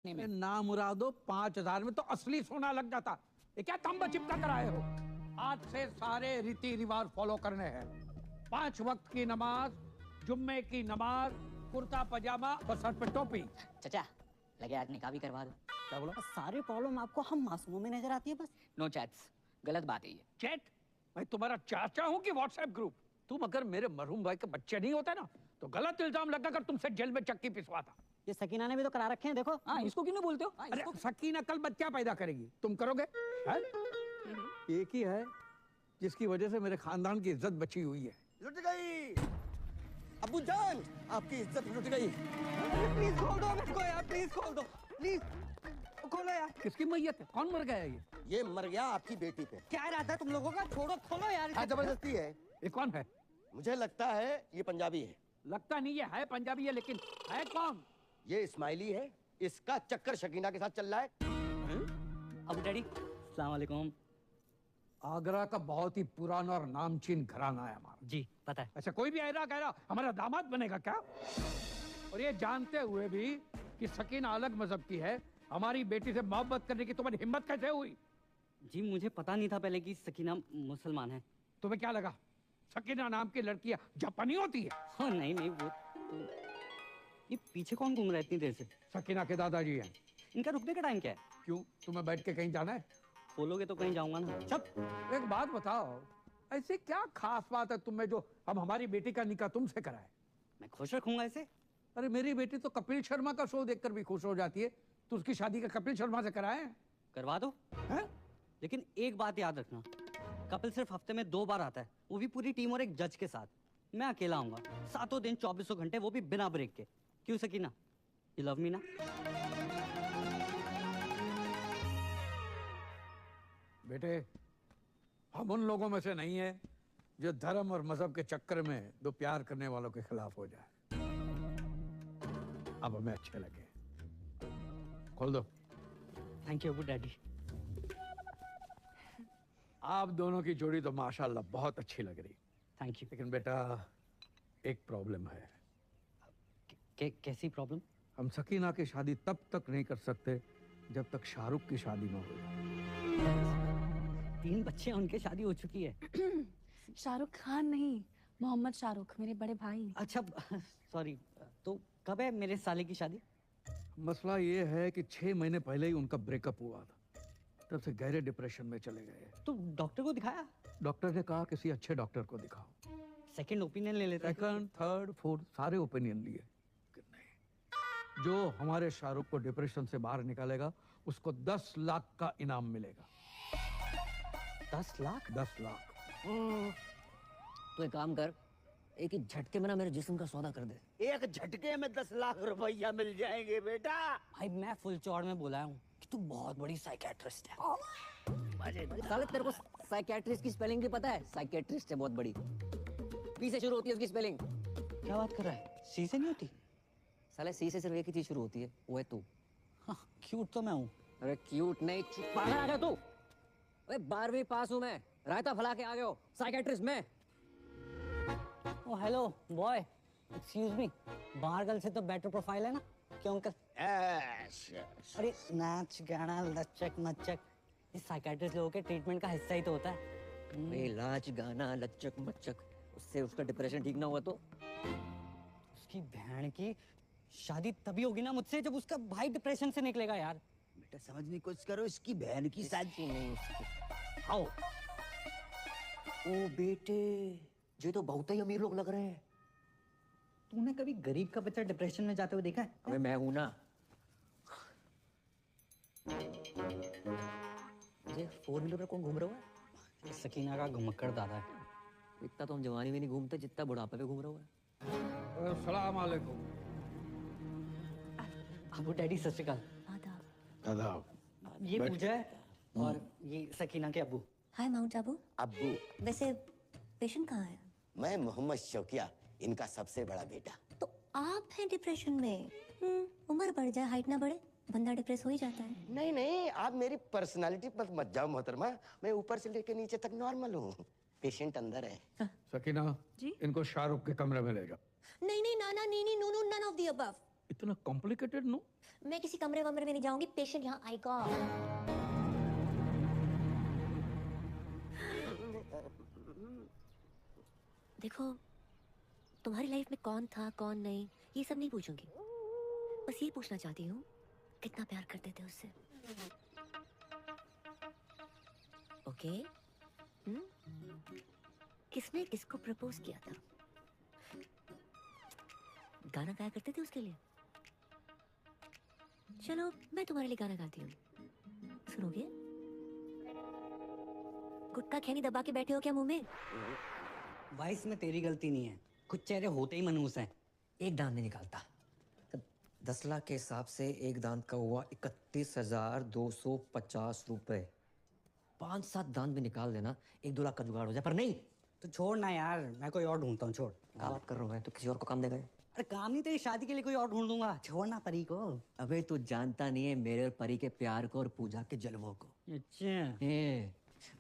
ना मुरादो 5,000 में तो असली सोना लग जाता। ये क्या तंबा चिपका कर आए हो? आज से सारे रीति रिवाज फॉलो करने हैं। 5 वक्त की नमाज, जुम्मे की नमाज, कुर्ता पजामा और सर पे टोपी। चचा लगे आज निकाह भी करवा दो। क्या बोला? सारी प्रॉब्लम आपको हम मासूमों में नजर आती है बस। नो चैट्स, गलत बात है ये। चैट? मैं तुम्हारा चाचा हूँ कि व्हाट्सएप ग्रुप? तुम अगर मेरे मरहूम भाई के बच्चे नहीं होते ना तो गलत इल्जाम लगाकर तुमसे जेल में चक्की पिसवाता। ये सकीना ने भी तो करा रखे हैं, देखो। हाँ, इसको क्यों नहीं बोलते हो? अरे सकीना कल बच्चा पैदा करेगी, तुम करोगे? एक ही है जिसकी वजह से मेरे खानदान की इज्जत बची हुई है। लुट गई अब्बू जान, आपकी इज्जत लुट गई। प्लीज खोल दो मेरे को यार, प्लीज खोल दो, प्लीज खोलो यार। किसकी मैयत है? कौन मर गया है? ये मर गया आपकी बेटी पे। क्या इरादा है तुम लोगों का? छोड़ो, खोलो यार। हाँ, जबरदस्ती है। ये कौन है? मुझे लगता है ये पंजाबी है। लगता नहीं है पंजाबी है, लेकिन है कौन? ये इस्माइली है। इसका चक्कर शकीना के साथ चल रहा है। अब डैडी अस्सलाम वालेकुम। आगरा का बहुत ही पुराना और नामचीन घराना है हमारा। जी पता है। अच्छा, कोई भी ऐरा गहरा हमारा दामाद बनेगा क्या? और ये जानते हुए भी कि सकीना अलग मजहब की है, हमारी बेटी से मोहब्बत करने की तुम्हारी हिम्मत कैसे हुई? जी मुझे पता नहीं था पहले कि सकीना मुसलमान है। तुम्हें क्या लगा सकीना नाम की लड़कियां जापानी होती है? हाँ नहीं नहीं, वो तो... ये पीछे कौन घूम रहा है इतनी देर से? सकीना के दादाजी हैं। इनका रुकने का टाइम क्या है? क्यों, तुम्हें बैठ के कहीं जाना है? बोलोगे तो कहीं जाऊंगा ना। चुप। एक बात बताओ, ऐसी क्या खास बात है तुम्हें जो हम हमारी बेटी का निकाह तुमसे कराए? मैं खुश रखूंगा इसे। अरे मेरी बेटी तो कपिल शर्मा का शो देखकर भी खुश हो जाती है, तो उसकी शादी का कपिल शर्मा से कराए? करवा दो। हैं? लेकिन एक बात याद रखना, कपिल सिर्फ हफ्ते में 2 बार आता है, वो भी पूरी टीम और एक जज के साथ। मैं अकेला आऊंगा, 7 दिन 24 घंटे, वो भी बिना ब्रेक के। क्यों सकीना, यू लव मी ना? बेटे, हम उन लोगों में से नहीं है जो धर्म और मजहब के चक्कर में दो प्यार करने वालों के खिलाफ हो जाए। अब हमें अच्छे लगे। खोल दो। Thank you Abu daddy. आप दोनों की जोड़ी तो माशाल्लाह बहुत अच्छी लग रही, थैंक यू। लेकिन बेटा एक प्रॉब्लम है। कैसी प्रॉब्लम? हम सकीना की शादी तब तक नहीं कर सकते जब तक शाहरुख की शादी न हो। 3 बच्चे हैं, उनकी शादी हो चुकी है। शाहरुख खान नहीं, मोहम्मद शाहरुख, मेरे बड़े भाई। अच्छा सॉरी, तो कब है मेरे साले की शादी? मसला ये है कि 6 महीने पहले ही उनका ब्रेकअप हुआ था, तब से गहरे डिप्रेशन में चले गए। तो डॉक्टर को दिखाया? डॉक्टर ने कहा किसी अच्छे डॉक्टर को दिखाओ। सेकंड ओपिनियन ले लेते हैं। सेकंड, थर्ड, फोर्थ सारे ओपिनियन लिए, नहीं। जो हमारे शाहरुख को डिप्रेशन से बाहर निकालेगा उसको 10 लाख का इनाम मिलेगा। 10 लाख? 10 लाख। तो एक काम कर, एक ही झटके में ना मेरे जिस्म का सौदा कर दे। एक झटके में 10 लाख रुपया मिल जाएंगे बेटा। भाई मैं फुल चौड़ में बोला हूँ कि तू बहुत बड़ी साइकियाट्रिस्ट है। साले तेरे को साइकियाट्रिस्ट की स्पेलिंग भी पता है? साइकियाट्रिस्ट है बहुत बड़ी, पी से शुरू होती है उसकी स्पेलिंग। क्या बात कर रहा है? सी से नहीं होती? साले सी से सिर्फ एक ही चीज शुरू होती है, वो है तू। हाँ, क्यूट तो मैं हूँ। अरे क्यूट नहीं, पागल आ गया तू। अरे 12वीं पास हूँ मैं, रायता फैला के आ गए हो। साइकियाट्रिस्ट मैं। Oh hello boy, excuse me, बाहर गर्ल से तो बेटर प्रोफाइल है ना? क्यों अंकल? अरे नाच गाना लचक मचक, इस साइकियाट्रिस्ट लोगों के ट्रीटमेंट का हिस्सा ही तो होता है। नाच गाना लचक मचक, उससे उसका डिप्रेशन ठीक ना हुआ तो? उसकी बहन की शादी तभी होगी ना मुझसे जब उसका भाई डिप्रेशन से निकलेगा यार। बेटा समझने की कोशिश करो, इसकी बहन की शादी नहीं उसकी। आओ। ओ बेटे, ये तो बहुत ही अमीर लोग लग रहे हैं। तूने कभी गरीब का बच्चा डिप्रेशन में जाते हुए देखा है? अबे मैं हूं ना। ये 4 व्हीलर पर कौन घूम रहा है? सकीना का घुमक्कड़ दादा है। इतना तो हम जवानी में नहीं घूमते जितना बुढ़ापे में घूम रहा है। अस्सलाम वालेकुम। अबू डैडी सत श्री अकाल। आदाब। ये पूजा है और ये सकीना के अबू। हाय माउंट आबू। अब्बू, वैसे पेशेंट कहाँ है? मैं मोहम्मद शौकिया, इनका सबसे बड़ा बेटा। तो आप हैं डिप्रेशन में? उम्र बढ़ जाए हाइट ना बढ़े, बंदा डिप्रेस हो ही जाता है। नहीं नहीं, आप मेरी पर्सनालिटी पर मत जाओ मोहतरमा, मैं ऊपर से लेकर नीचे तक नॉर्मल हूँ। पेशेंट अंदर है। सकीना जी? इनको शाहरुख के कमरे में ले जाओ। नहीं नहीं नाना, नी नी, no no, none of the above. इतना कॉम्प्लिकेटेड नो? मैं किसी कमरे वमरे में नहीं जाऊंगी, पेशेंट यहाँ आएगा। देखो, तुम्हारी लाइफ में कौन था कौन नहीं ये सब नहीं पूछूंगी, बस ये पूछना चाहती हूँ कितना प्यार करते थे उससे। ओके? किसने किसको प्रपोज किया था? गाना गाया करते थे उसके लिए? चलो मैं तुम्हारे लिए गाना गाती हूँ, सुनोगे? गुटखा खैनी दबा के बैठे हो क्या मुंह में? भाई इसमें तेरी गलती नहीं है, कुछ चेहरे होते ही मनहूस हैं। एक दांत नहीं निकालता। 10 लाख के हिसाब से एक दांत का हुआ 31,250 रुपए। 5-7 दांत भी निकाल देना, 1-2 लाख का जुगाड़ हो जाए, पर नहीं। तो छोड़ ना यार, मैं कोई और ढूंढता हूँ, छोड़। क्या बात कर रहा हूँ मैं, तो किसी और को काम दे गए। अरे काम नहीं, तेरी शादी के लिए कोई और ढूंढ दूंगा, छोड़ना परी को। अबे तू जानता नहीं है मेरे और परी के प्यार को और पूजा के जलवों को। अच्छा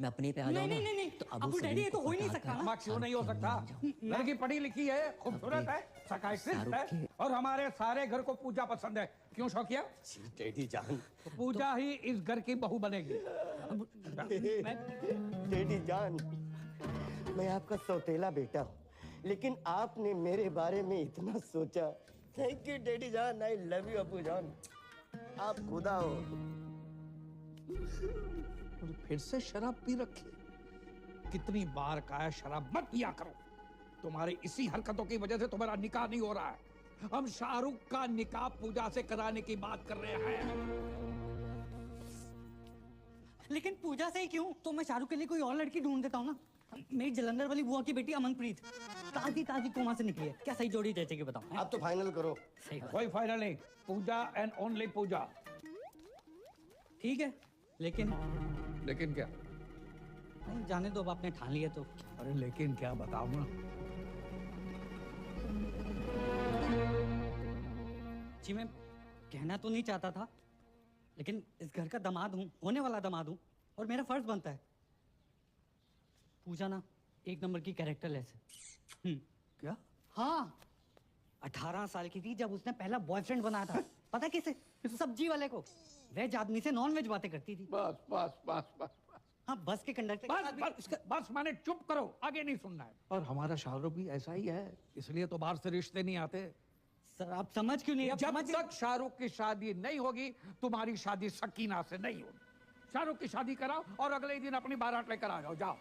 मैं अपने पे आ जाऊँ ना, नहीं, तो अबू डैडी ये तो हो ही नहीं सकता ना। माँ क्यों नहीं हो सकता? लड़की पढ़ी लिखी है, खूबसूरत है, साइकियाट्रिस्ट है, और हमारे सारे घर को पूजा पसंद है। क्यों शौकिया? डैडी जान, तो पूजा ही इस घर की बहू बनेगी। डैडी जान, मैं आपका सौतेला बेटा हूँ, लेकिन आपने मेरे बारे में इतना सोचा। थैंक यू डैडी जान, आई लव यू अबू जान, आप खुदा हो। और फिर से शराब पी रखी। कितनी बार कहा है शराब मत पिया करो। तुम्हारी इसी हरकतों की वजह से तुम्हारा निकाह नहीं हो रहा है। हम शाहरुख का निकाह पूजा से कराने की बात कर रहे हैं। लेकिन पूजा से ही क्यों? तो मैं शाहरुख के लिए कोई और लड़की ढूंढ देता हूँ ना। मेरी जलंधर वाली बुआ की बेटी अमनप्रीत ताजी ताजी कोमा से निकली है, क्या सही जोड़ी जैसे बताओ? आप तो फाइनल करो। सही बात। कोई फायदा नहीं, पूजा एंड ओनली पूजा। ठीक है, लेकिन लेकिन क्या? नहीं जाने दो, अब आपने ठान लिया तो। अरे लेकिन क्या बताऊं ना? जी मैं कहना तो नहीं चाहता था, लेकिन इस घर का दामाद हूँ, होने वाला दामाद हूँ, और मेरा फर्ज बनता है। पूजा ना एक नंबर की कैरेक्टरलेस है। क्या? हाँ, 18 साल की थी जब उसने पहला बॉयफ्रेंड बनाया था। पता किसे? सब्जी वाले को। वेज आदमी से नॉन वेज बातें करती थी। बस बस बस बस बस हाँ, बस के कंडक्टर के बस साथ भी- बस बस माने चुप करो, आगे नहीं सुनना है। और हमारा शाहरुख भी ऐसा ही है, इसलिए तो बाहर से रिश्ते नहीं आते। सर आप समझ क्यों नहीं? आप जब समझ तक शाहरुख की शादी नहीं होगी, तुम्हारी शादी सकीना से नहीं होगी। शाहरुख की शादी कराओ और अगले ही दिन अपनी बारात लेकर आ जाओ, जाओ।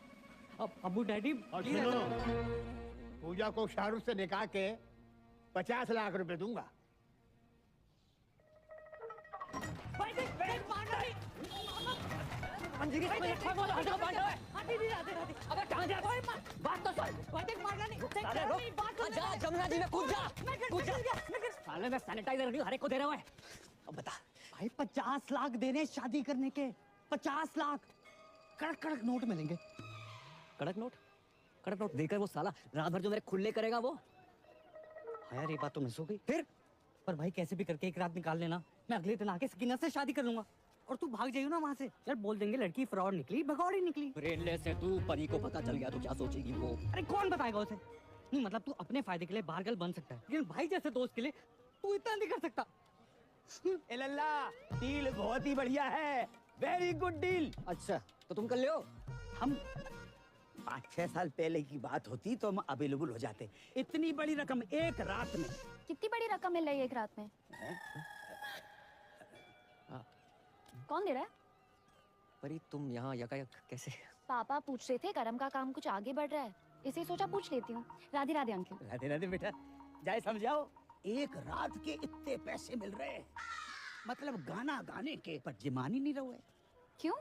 अब अबू डैडी और please सुनो, ऐसा- पूजा को शाहरुख से निकाह के 50 लाख रुपए दूंगा। जमुना जी में कूद जा, कूद जा। साले मैं सैनिटाइजर नहीं हर एक को दे रहा है। अब बता भाई, 50 लाख देने शादी करने के, 50 लाख कड़क कड़क नोट मिलेंगे। कड़क नोट देकर वो साला रात भर जो मेरे खुले करेगा वो। हाँ यार, ये बात तो मिस हो गई। फिर पर भाई कैसे भी करके एक रात निकाल लेना, मैं अगले दिन आके सकीना से शादी कर लूंगा। और तू भाग जाइयो ना वहाँ से, यार बोल देंगे लड़की फ्रॉड निकली, भगौड़ी निकली। ब्रेनलेस है तू, परी को पता चल गया तो क्या सोचेगी वो। अरे कौन बताएगा उसे? नहीं मतलब तू अपने फायदे के लिए बारगल बन सकता है, लेकिन भाई जैसे दोस्त के लिए तू इतना नहीं कर सकता। ए लल्ला, डील बहुत ही बढ़िया है, वेरी गुड डील। अच्छा तो तुम कर ले हो। हम 5-6 साल पहले की बात होती तो हम अवेलेबल हो जाते। इतनी बड़ी रकम एक रात में। कितनी बड़ी रकम मिल रही है एक रात में? कौन दे रहा है? परी तुम यहाँ यकायक कैसे? पापा पूछ रहे थे करम का काम कुछ आगे बढ़ रहा है, इसे सोचा पूछ लेती हूँ। राधे राधे अंकल। राधे राधे बेटा, जाए समझाओ। एक रात के इतने पैसे मिल रहे हैं, मतलब गाना गाने के, पर जिमान ही नहीं रहे। क्यों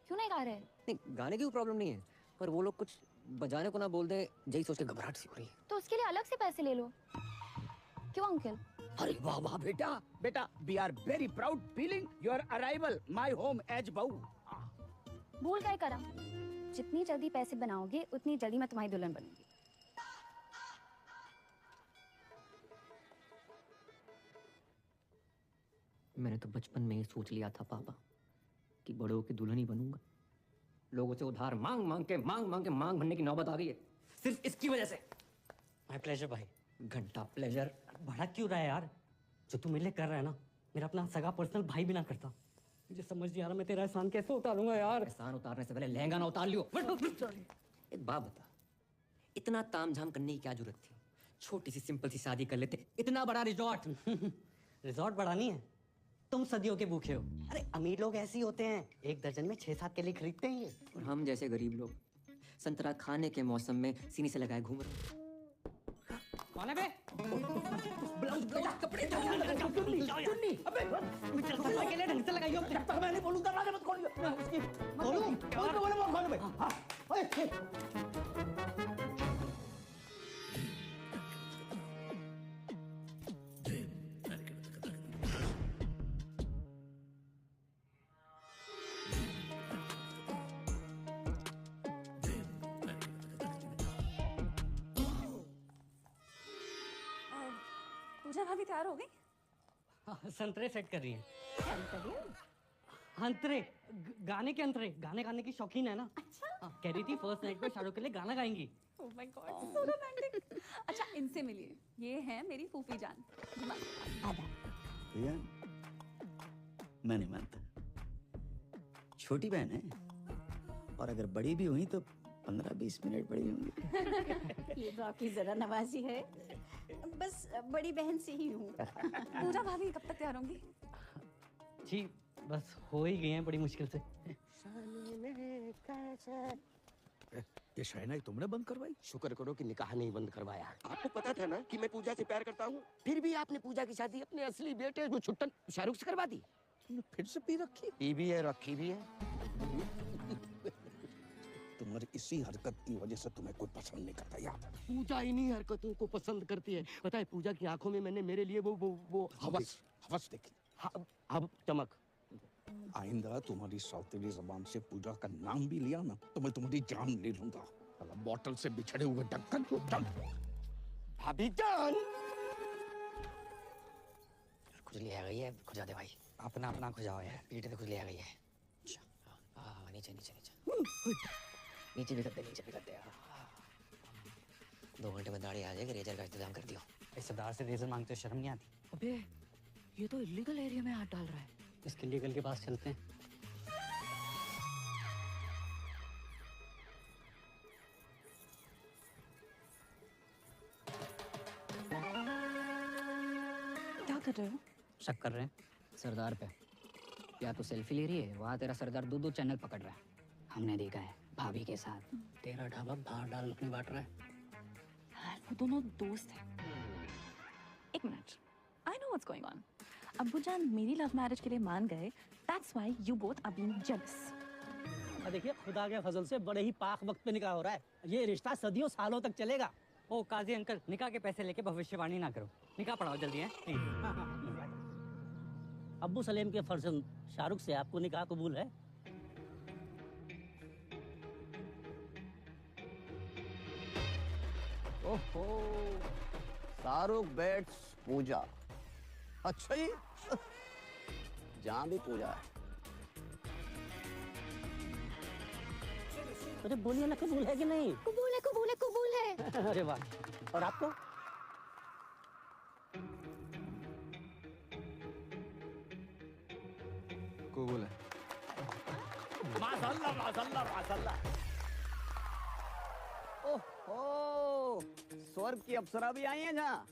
क्यों नहीं गा रहे? नहीं गाने की प्रॉब्लम नहीं है, पर वो लोग कुछ बजाने को ना बोल दे, यही सोच के घबराहट सी हो रही है। तो उसके लिए अलग से पैसे ले लो। क्यों अंकल? अरे वाह वाह बेटा, बेटा we are very proud feeling your arrival my home as बहू। भूल गए करम, जितनी जल्दी पैसे बनाओगे उतनी जल्दी मैं तुम्हारी दुल्हन बनूंगी। मैंने तो बचपन में ही सोच लिया था पापा कि बड़े होकर दुल्हन ही बनूंगा। लोगों से उधार मांग मांग के मांग भरने की नौबत आ गई है, सिर्फ इसकी वजह से। माय प्लेजर भाई। घंटा प्लेजर। भड़क क्यों रहा है यार? जो तू मेरे लिए कर रहा है ना, मेरा अपना सगा पर्सनल भाई भी ना करता। मुझे समझ नहीं आ रहा मैं तेरा एहसान कैसे उतारूंगा यार। एहसान उतारने से पहले लहंगा ना उतार लियो। एक बात बता, इतना तामझाम करने की क्या जरूरत थी? छोटी सी सिंपल सी शादी कर लेते। इतना बड़ा रिजॉर्ट। रिजॉर्ट बड़ा नहीं है, तुम सदियों के भूखे हो। अरे अमीर लोग ऐसे ही होते हैं, 1 दर्जन में 6-7 केले खरीदते हैं ये। और हम जैसे गरीब लोग संतरा खाने के मौसम में सीने से लगाए घूम रहे हैं। कौन है बे? ब्लाउज कपड़े अबे केले ढंग से लगाइयो। मैंने बोलूं दरवाजा मत खोलियो। उसकी बोलूं बोले मत खोलो भाई। हां पूजा भाभी तैयार हो गई? संतरे सेट कर रही है। क्या कर रही है? अंतरे, गाने के अंतरे, गाने गाने की शौकीन है ना। अच्छा। कह रही थी फर्स्ट नाइट पे शाहरुख के लिए गाना गाएंगी। Oh my god, so romantic. अच्छा, इनसे मिलिए, ये है मेरी फूफी जान। आधा। भैया मैं नहीं मानता, छोटी बहन है और अगर बड़ी भी हुई तो 15-20 मिनट बड़ी होंगी। ये तो आपकी जरा नवाजी है, बस बड़ी बहन से ही हूँ। पूजा भाभी कब तक तैयार होंगी? जी बस हो ही गई हैं बड़ी मुश्किल से। ये शहनाई तुमने बंद करवाई? शुक्र करो कि निकाह नहीं बंद करवाया। आपको पता था ना कि मैं पूजा से प्यार करता हूँ, फिर भी आपने पूजा की शादी अपने असली बेटे वो छुट्टन शाहरुख से करवा दी। तुमने फिर से पी रखी? पी भी है, रखी भी है। तुम्हारी इसी हरकत की वजह से तुम्हें कोई पसंद नहीं करता यार। पूजा इन्हीं हरकतों को पसंद करती है। पता है पूजा की आंखों में मैंने मेरे लिए वो हवस देखी। अब चमक। आइंदा तुम्हारी सौतेली जबान से पूजा का नाम भी लिया ना तो मैं तुम्हारी जान ले लूंगा। बॉटल से बिछड़े हुए ढक्कन को चल। भाभी जान, खुजली आ गई है, खुजा दे भाई। अपना अपना खुजाओ यार, पीठ पे खुजली आ गई है। हाँ नीचे नीचे नीचे नीचे भी करते, नीचे भी करते। 2 घंटे में दाढ़ी आ जाएगी, रेजर का इंतजाम कर दियो। इस सरदार से रेजर मांगते शर्म नहीं आती? अबे ये तो इलीगल एरिया में हाथ डाल रहा है। इसके लीगल के पास चलते हैं। क्या कर रहे हो? शक कर रहे हैं सरदार पे। या तो सेल्फी ले रही है, वहाँ तेरा सरदार 2-2 चैनल पकड़ रहा है। हमने देखा है भाभी के साथ। तेरा ढाबा बाहर डाल अपनी बांट रहा है। यार वो दोनों दोस्त हैं। एक minute, I know what's going on. अब्बू जान मेरी लव मैरिज के लिए मान गए, that's why you both are being jealous. और देखिए खुदा के फजल से बड़े ही पाक वक्त पे निकाह हो रहा है। ये रिश्ता सदियों सालों तक चलेगा। ओ काजी अंकल, निकाह के पैसे लेके भविष्यवाणी ना करो। निकाह पढ़ाओ जल्दी है। अब्बू सलेम के फर्जंद शाहरुख से आपको निकाह कबूल है? ओहो, शाहरुख बेट्स पूजा। अच्छा ही जहाँ भी पूजा है। अरे बोलिए ना, कबूल है कि नहीं? कबूल है, कबूल है, कबूल है। अरे वाह। और आपको? कबूल है। माशाल्लाह माशाल्लाह माशाल्लाह। ओहो, स्वर्ग की अप्सरा भी आई हैं जहाँ।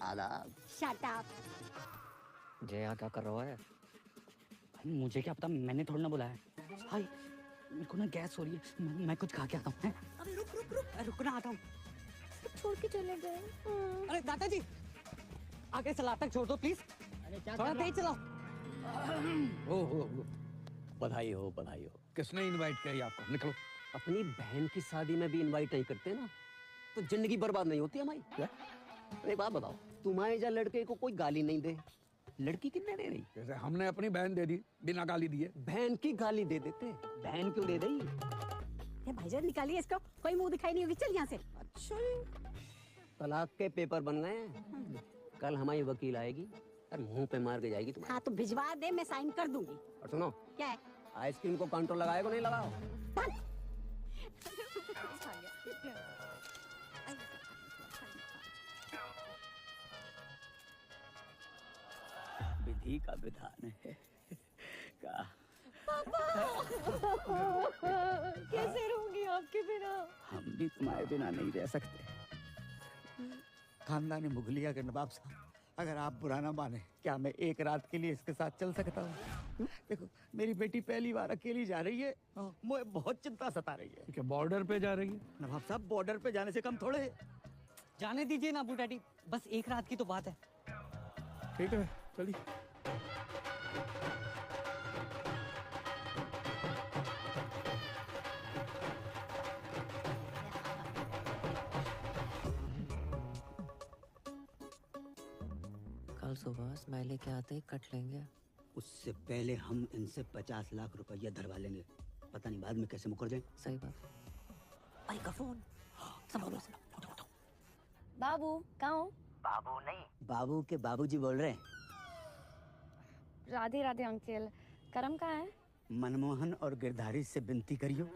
आदाब। Shut up. जय यहाँ क्या कर रहा है? मुझे क्या पता, मैंने थोड़ा ना बुलाया। हाय मेरे को ना गैस हो रही है, मैं कुछ खा के आता हूँ। अबे रुक रुक रुक, रुकना, आता हूँ। छोड़ के चले गए। अरे दादाजी आगे सलाद तक छोड़ दो प्लीज। थोड़ा तेज चलाओ। हो बधाई हो, बधाई हो। किसने इनवाइट किया आपको? निकलो। अपनी बहन की शादी में भी इनवाइट नहीं करते ना तो जिंदगी बर्बाद नहीं होती हमारी। अरे बात बताओ, तुम्हारे जहाँ लड़के को कोई गाली नहीं दे, लड़की कितने दे रही? जैसे हमने अपनी बहन दे दी बिना गाली दिए। बहन की गाली दे देते, बहन क्यों दे रही? ये भाईजान निकालिए इसको, कोई मुंह दिखाई नहीं होगी। चल यहाँ से। अच्छा, तलाक के पेपर बन गए हैं। कल हमारी वकील आएगी और मुंह पे मार के जाएगी तुम्हें। हाँ तो भिजवा दे, मैं साइन कर दूंगी। और सुनो, क्या है? आइसक्रीम को कंट्रोल लगाएगा नहीं लगाओ? विधि का विधान है का कैसे रहूंगी आपके बिना? हम भी तुम्हारे बिना नहीं रह सकते। खानदानी मुगलिया के नवाब साहब, अगर आप बुरा ना माने, क्या मैं एक रात के लिए इसके साथ चल सकता हूँ? देखो, मेरी बेटी पहली बार अकेली जा रही है, मुझे बहुत चिंता सता रही है। क्या बॉर्डर पे जा रही है? नवाब साहब, बॉर्डर पे जाने से कम थोड़े है। जाने दीजिए ना अबू डैडी, बस एक रात की तो बात है। ठीक है, चलिए। कल सुबह स्माइली के आते ही कट लेंगे। उससे पहले हम इनसे 50 लाख रुपया धरवा लेंगे। पता नहीं बाद में कैसे मुकर जाए। सही बात। भाई का फोन संभालो। बाबू कहाँ हो? बाबू नहीं, बाबू के बाबूजी बोल रहे हैं। राधे राधे अंकल। करम कहाँ है? मनमोहन और गिरधारी से विनती करियो,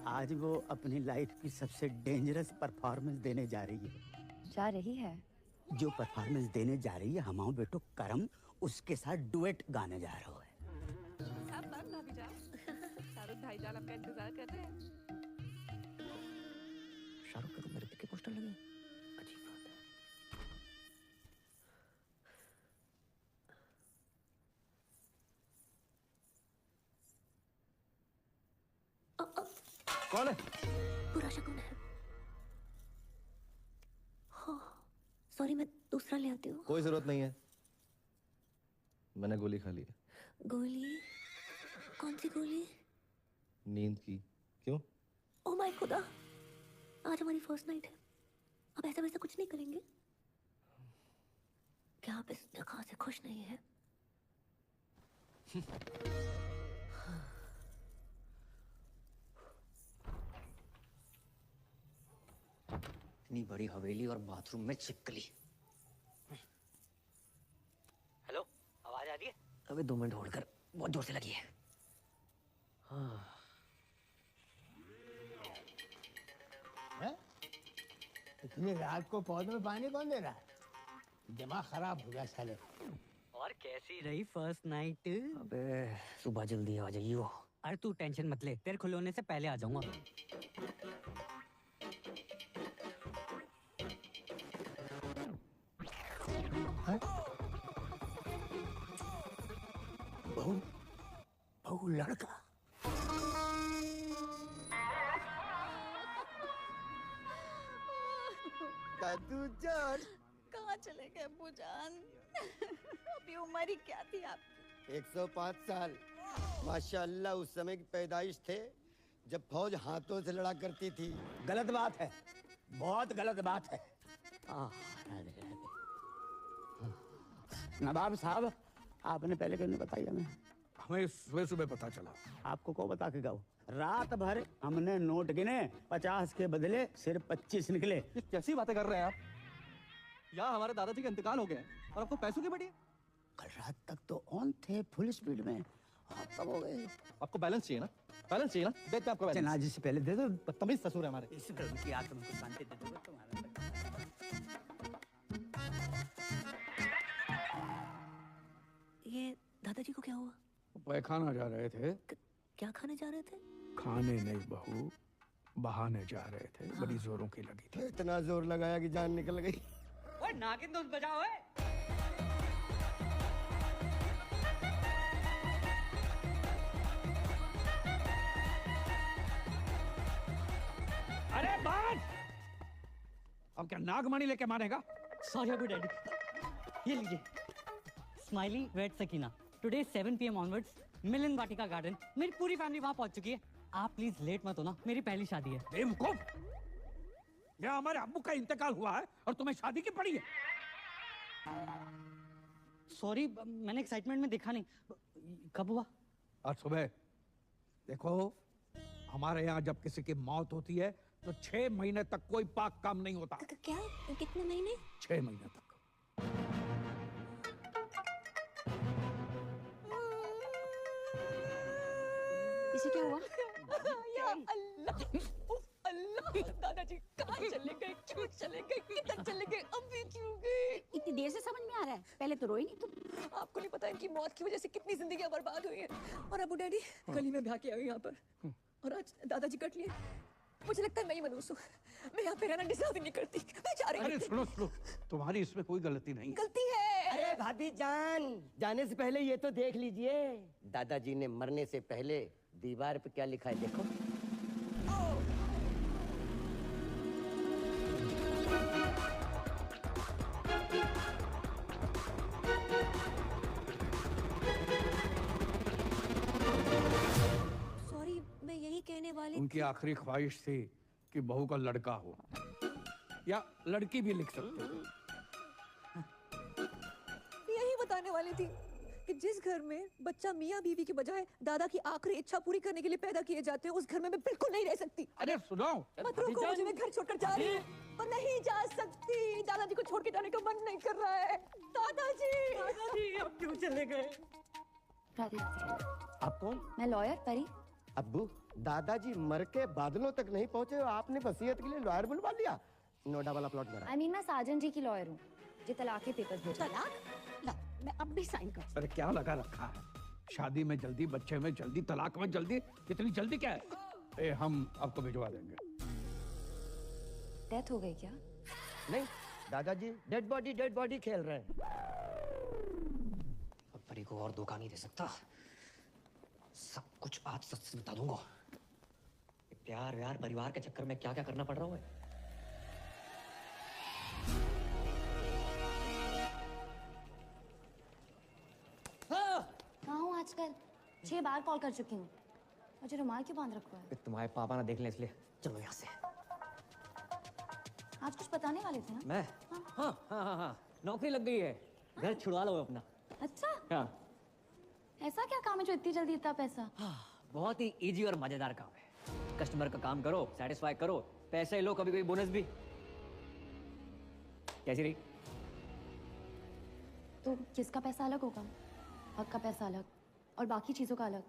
आज वो अपनी लाइफ की सबसे डेंजरस परफॉर्मेंस देने जा रही है। जा रही है? जो परफॉर्मेंस देने जा रही है, हमाओ बेटो करम उसके साथ डुएट गाने जा रहा है। आप बात ना भी जाओ। शाहरुख भाईजान आपका इंतजार कर रहे हैं। शाहरुख के तो मेरे पिक के पोस्टर लगे। अजीब बात है। कौन है? पूरा शकुन है। सॉरी, मैं दूसरा ले आती हूँ। कोई जरूरत नहीं है, मैंने गोली खा ली है। गोली? कौन सी गोली? नींद की। क्यों? ओह माय खुदा, आज हमारी फर्स्ट नाइट है। अब ऐसा वैसा कुछ नहीं करेंगे? क्या आप इस जगह से खुश नहीं है? इतनी बड़ी हवेली और बाथरूम में छिपकली। हेलो, आवाज आ रही है? अबे 2 मिनट होल्ड कर, बहुत जोर से लगी है। इतनी रात को पौधे में पानी कौन दे रहा है? दिमाग खराब हो गया साले। और कैसी रही फर्स्ट नाइट? अबे सुबह जल्दी आ जाइयो। अरे तू टेंशन मत ले, तेरे खुले होने से पहले आ जाऊंगा। बहू लड़का। दादू जान, कहाँ चले गए अब्बू जान? अभी उम्र ही क्या थी आपकी? 105 साल। माशाल्लाह, उस समय की पैदाइश थे जब फौज हाथों से लड़ा करती थी। गलत बात है, बहुत गलत बात है। नवाब साहब, आपने पहले क्यों नहीं बताया? हमें सुबह सुबह पता चला। आपको को बता के गाओ? रात भर हमने नोट गिने, 50 के बदले सिर्फ 25 निकले। ये कैसी बातें कर रहे हैं आप? यहाँ हमारे दादाजी का इंतकाल हो गया है और आपको पैसों की बड़ी? कल रात तक तो ऑन थे, फुल स्पीड में। आप कब हो गए? आपको बैलेंस चाहिए ना? बैलेंस चाहिए ना? देते हैं आपको बैलेंस। जनाजे से पहले दे दो। बदतमीज ससुर है हमारे। इस फिल्म की आत्म को शांति दे दो तुम्हारा। ये दादाजी को क्या हुआ? पैखाना जा रहे थे। क्या खाने जा रहे थे? खाने नहीं बहू, बहाने जा रहे थे। बड़ी जोरों की लगी थी। इतना जोर लगाया कि जान निकल गई। ओए नागिन दोस्त बजाओ। अरे बात! अब क्या नागमणि लेके मारेगा? सॉरी अबू डैडी, ये लीजिए। Smiley weds Sakina, today 7 PM onwards Milan Vatika garden. मेरी पूरी फैमिली वहां पहुंच चुकी है। आप प्लीज लेट मत होना, मेरी पहली शादी है। बेवकूफ! यहाँ हमारे अब्बू का इंतकाल हुआ है और तुम्हें शादी की पड़ी है। सॉरी, मैंने एक्साइटमेंट में देखा नहीं। कब हुआ? आज सुबह। देखो, हमारे यहाँ जब किसी की मौत होती है तो 6 महीने तक कोई पाक काम नहीं होता। क्या? कितने महीने? 6 महीने तक। इसे क्या हुआ? या अल्लाह, उफ, अल्लाह, दादाजी कहाँ चले गए, क्यों चले गए, किधर चले गए, अभी क्यों गए? इतनी देर से समझ में आ रहा है, पहले तो रोई नहीं तुम। आपको नहीं पता इनकी मौत की वजह से कितनी जिंदगियां बर्बाद हुई हैं। और अबू डैडी गली में ब्याह के आई यहाँ पर, और आज दादाजी कट लिए। मुझे लगता है मैं ही मनूस हूँ, मैं यहाँ पे रहना डिजर्व ही नहीं करती। मैं जा रही हूँ। अरे सुनो सुनो, तुम्हारी इसमें कोई गलती नहीं। गलती है। अरे भाभी जान, जाने से पहले ये तो देख लीजिए, दादाजी ने मरने से पहले दीवार पे क्या लिखा है देखो। सॉरी, मैं यही कहने वाली उनकी आखिरी ख्वाहिश थी कि बहू का लड़का हो, या लड़की भी लिख सकते हो। यही बताने वाली थी कि जिस घर में बच्चा मियाँ बीवी के बजाय दादा की आखिरी इच्छा पूरी करने के लिए पैदा किए जाते हैं, उस घर में मैं बिल्कुल नहीं रह सकती। अरे सुनो, मत रोको मुझे, मैं घर छोड़कर जा रही हूँ। पर नहीं जा सकती, दादाजी को छोड़ के जाने का मन नहीं कर रहा है। दादाजी, दादाजी अब क्यों चले गए? आप कौन? मैं लॉयर परी। अब्बू, दादाजी मर के बादलों तक नहीं पहुंचे, आपने वसीयत के लिए लॉयर बुलवा लिया। नोडा वाला प्लॉट करा। आई मीन मैं साजन जी की लॉयर हूँ, जो तलाक के पेपर्स भेजा। तलाक? ला, मैं अब भी साइन कर। अरे क्या लगा रखा है, शादी में जल्दी, बच्चे में जल्दी, तलाक में जल्दी, इतनी जल्दी क्या है? हम आपको भिजवा देंगे। डेथ हो गई क्या? नहीं, दादाजी डेड बॉडी खेल रहे हैं। अब परी को और धोखा नहीं दे सकता, सब कुछ आज सच से बता दूंगा। प्यार व्यार परिवार के चक्कर में क्या क्या करना पड़ रहा है। कहाँ हूँ आजकल? 6 बार कॉल कर चुकी हूँ। मुझे रुमाल क्यों बांध रखा है? तुम्हारे पापा ना देख ले इसलिए। चलो यहाँ से। आज कुछ बताने वाले थे ना? मैं? हाँ, नौकरी लग गई है, घर छुड़वा लो अपना। अच्छा, हाँ, ऐसा क्या काम है जो इतनी जल्दी इतना पैसा? बहुत ही इजी और मजेदार काम है। कस्टमर का काम करो, सेटिस्फाई करो, पैसे लो, कभी कभी बोनस भी। कैसी रही? तो किसका पैसा अलग होगा? हक का पैसा अलग और बाकी चीजों का अलग।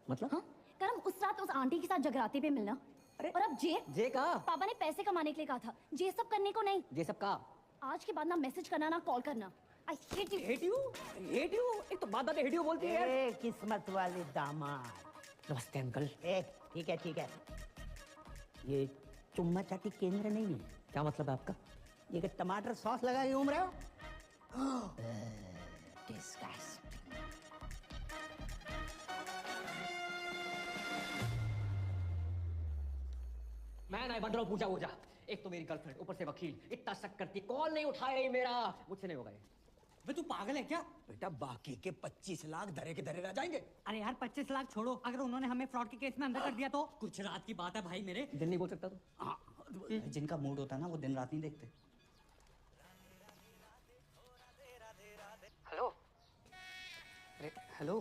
मतलब? हाँ? कल हम उस रात उस आंटी के साथ जगराते पे मिलना, और अब जे का पापा ने पैसे कमाने के लिए कहा था, ये सब करने को नहीं। ये सब का आज के बाद ना मैसेज करना ना कॉल करना। I hate you. Hate you. एक तो बात हेट यू बोलती है यार। किस्मत वाले दामाद। नमस्ते अंकल। ठीक है। ये चुम्मा चाटी केंद्र नहीं है। क्या मतलब है आपका? ये कि टमाटर सॉस लगा के घूम रहे हो? Disgusting. मैं नहीं बन रहा हूँ पूजा वूजा। एक तो मेरी गर्लफ्रेंड, ऊपर से वकील, इतना शक करती, कॉल नहीं उठा रही मेरा। मुझसे नहीं होगा ये। वे तू पागल है क्या? बेटा बाकी के 25 लाख धरे के धरे रह जाएंगे। अरे यार 25 लाख छोड़ो, अगर उन्होंने हमें फ्रॉड के केस में अंदर कर दिया तो? कुछ रात की बात है भाई मेरे। दिन नहीं बोल सकता तू? जिनका मूड होता है ना वो दिन रात नहीं देखते। हेलो, अरे हेलो,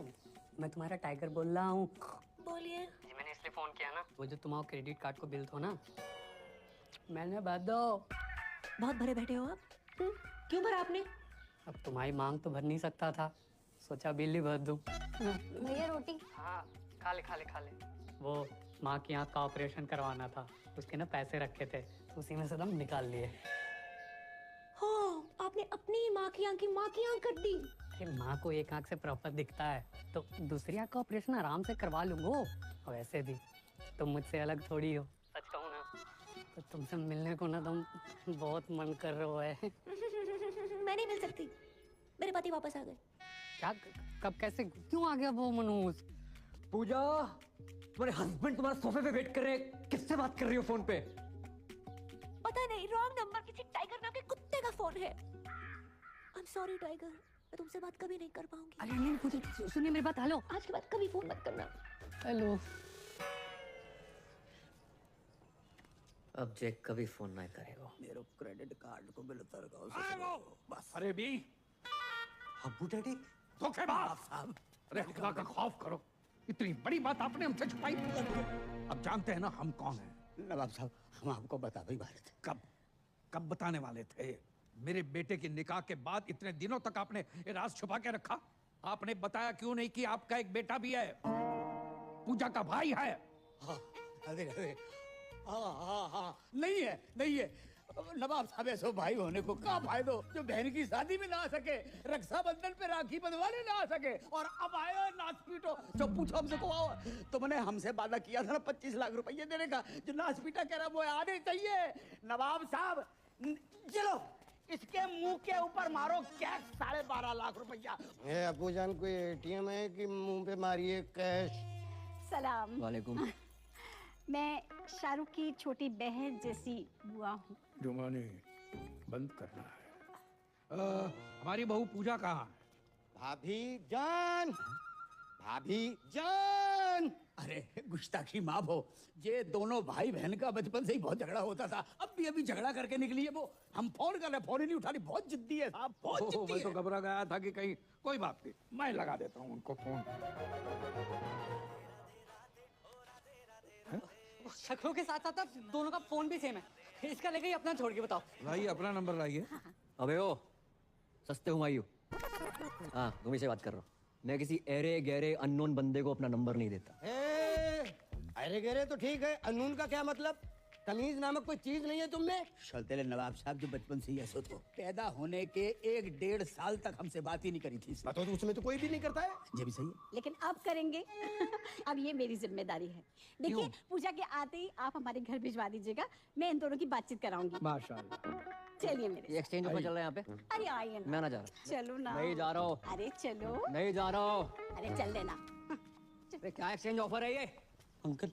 मैं तुम्हारा टाइगर बोल रहा हूँ। बोलिए। जी मैंने इसलिए फोन किया ना, वो जो तुम्हारा क्रेडिट कार्ड को बिल था ना, मैंने भर दो। बहुत भरे बैठे हो आप। क्यों भरा आपने? अब तुम्हारी मांग तो भर नहीं सकता था, सोचा बिल ही भर दूं। भैया रोटी। हाँ खा ले। वो माँ की आँख का ऑपरेशन करवाना था, उसके ना पैसे रखे थे, उसी में से दम निकाल लिए। हाँ, आपने अपनी माँ की आँख कर दी। अरे माँ को एक आँख से प्रॉपर दिखता है, तो दूसरी आँख का ऑपरेशन आराम से करवा लूंगा। वैसे भी तुम मुझसे अलग थोड़ी हो, सच कहूँ ना तो तुमसे मिलने को ना तुम बहुत मन कर रहे है। मैं नहीं मिल सकती, मेरे पति वापस आ गए। क्या? कब? कैसे? क्यों आ गया वो मनोज? पूजा, तुम्हारे हस्बैंड तुम्हारे सोफे पे वेट कर रहे हैं। किससे बात कर रही हो फोन पे? पता नहीं, रॉन्ग नंबर, किसी टाइगर नाम के कुत्ते का फोन है। आई एम सॉरी टाइगर, मैं तुमसे बात कभी नहीं कर पाऊंगी। अरे नहीं पूजा, सुनिए मेरी बात। हेलो, आज के बाद कभी फोन मत करना। हेलो। अब जैक कभी फोन नहीं करेगा। मेरे क्रेडिट कार्ड को बिल उतर गया बस। अरे भी अब्बू डैडी धोखेबाज साहब, अरे खुदा का खौफ करो, इतनी बड़ी बात आपने हमसे छुपाई। अब जानते हैं ना हम कौन हैं। नवाब साहब, हम आपको बता भी वाले थे। कब बताने वाले थे? मेरे बेटे की निकाह के बाद इतने दिनों तक आपने ये राज छुपा के रखा। आपने बताया क्यों नहीं कि आपका एक बेटा भी है, पूजा का भाई है। हाँ, अरे हाँ नहीं है नहीं है। नवाब साहब ऐसो भाई होने को क्या फायदो जो बहन की शादी में ना आ सके, रक्षाबंधन पे राखी बंधवाने ना आ सके, और अब आयो नाच पीटो। जो पूछो हमसे को आओ, तुमने हमसे वादा किया था ना 25 लाख रुपए देने का, जो नाच पीटा कह रहा वो आने चाहिए। नवाब साहब चलो इसके मुंह के ऊपर मारो कैश 12.5 लाख रुपया। अबू जान कोई एटीएम है कि मुंह पे मारिए कैश? सलाम। वालेकुम। मैं शाहरुख की छोटी बहन जैसी बुआ हूँ। जुमानी बंद करना है। हमारी बहू पूजा कहाँ है? भाभी जान, भाभी जान। अरे गुस्ताखी माफ हो, ये दोनों भाई बहन का बचपन से ही बहुत झगड़ा होता था, अब भी अभी झगड़ा करके निकली है वो। हम फोन कर रहे, फोन ही नहीं उठा रही, बहुत जिद्दी है साहब, बहुत जिद्दी है। मैं तो घबरा गया था कि कहीं, कोई बात नहीं, मैं लगा देता हूँ उनको फोन। शक्लों के साथ साथ दोनों का फोन भी सेम है, इसका लेके अपना छोड़ के बताओ। लाइए अपना नंबर लाइए। अबे ओ सस्ते हुमायूं, हाँ तुम ही से बात कर रहा हूँ। मैं किसी एरे गहरे अननोन बंदे को अपना नंबर नहीं देता। अरे गहरे तो ठीक है, अनून का क्या मतलब? तमीज नामक कोई चीज नहीं है तुम में? चलते नवाब साहब जो बचपन से ही ऐसा तो पैदा होने के 1-1.5 साल तक हमसे बात ही नहीं करी थी। तो उसमें तो कोई भी नहीं करता है। ये भी सही है, लेकिन अब करेंगे। अब ये मेरी जिम्मेदारी है। देखिए पूजा के आते ही आप हमारे घर भिजवा दीजिएगा, मैं इन दोनों की बातचीत कराऊंगी। माशाल्लाह। चलिए मेरे। एक्सचेंज ऑफर चल रहा है यहाँ पे। अरे आइए ना। मैं ना जा रहा। चलो ना। नहीं जा रहा हूँ। अरे चलो। नहीं जा रहा हूँ। अरे चल देना। क्या एक्सचेंज ऑफर है ये? अंकल